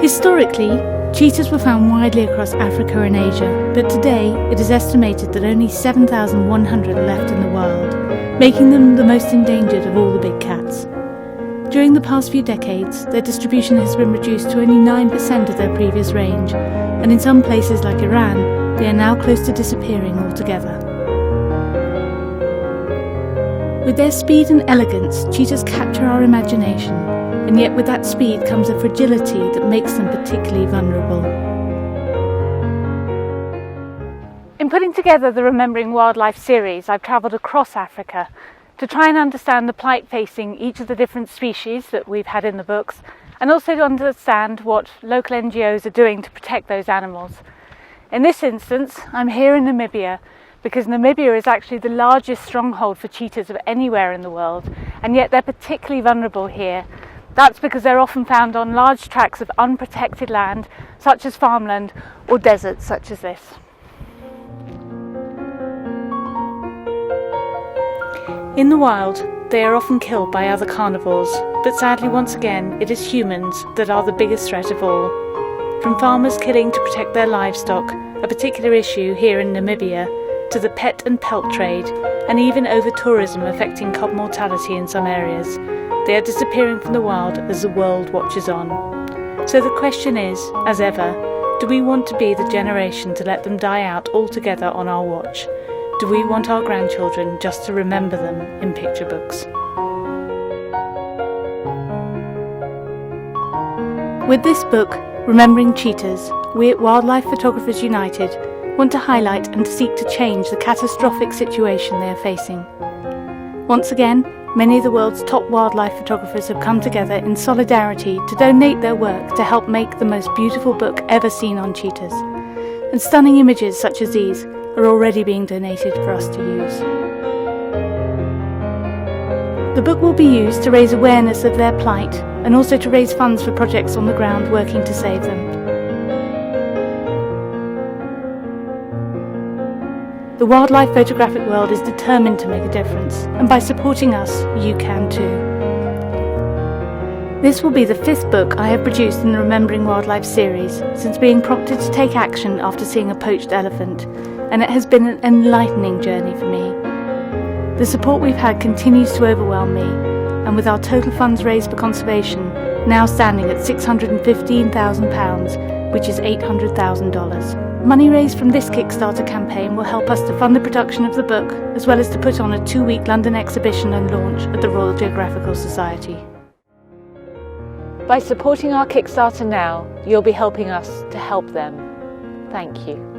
Historically, cheetahs were found widely across Africa and Asia, but today it is estimated that only 7,100 are left in the wild, making them the most endangered of all the big cats. During the past few decades, their distribution has been reduced to only 9% of their previous range, and in some places like Iran, they are now close to disappearing altogether. With their speed and elegance, cheetahs capture our imagination, and yet with that speed comes a fragility that makes them particularly vulnerable. In putting together the Remembering Wildlife series, I've travelled across Africa to try and understand the plight facing each of the different species that we've had in the books, and also to understand what local NGOs are doing to protect those animals. In this instance, I'm here in Namibia because Namibia is actually the largest stronghold for cheetahs of anywhere in the world, and yet they're particularly vulnerable here. That's because they're often found on large tracts of unprotected land, such as farmland, or deserts such as this. In the wild, they are often killed by other carnivores, but sadly once again it is humans that are the biggest threat of all. From farmers killing to protect their livestock, a particular issue here in Namibia, to the pet and pelt trade, and even over-tourism affecting cod mortality in some areas. They are disappearing from the wild as the world watches on. So the question is, as ever, do we want to be the generation to let them die out altogether on our watch? Do we want our grandchildren just to remember them in picture books? With this book, Remembering Cheetahs, we at Wildlife Photographers United want to highlight and seek to change the catastrophic situation they are facing. Once again, many of the world's top wildlife photographers have come together in solidarity to donate their work to help make the most beautiful book ever seen on cheetahs. And stunning images such as these are already being donated for us to use. The book will be used to raise awareness of their plight and also to raise funds for projects on the ground working to save them. The wildlife photographic world is determined to make a difference, and by supporting us, you can too. This will be the 5th book I have produced in the Remembering Wildlife series since being prompted to take action after seeing a poached elephant, and it has been an enlightening journey for me. The support we've had continues to overwhelm me, and with our total funds raised for conservation now standing at £615,000, which is $800,000. Money raised from this Kickstarter campaign will help us to fund the production of the book, as well as to put on a 2-week London exhibition and launch at the Royal Geographical Society. By supporting our Kickstarter now, you'll be helping us to help them. Thank you.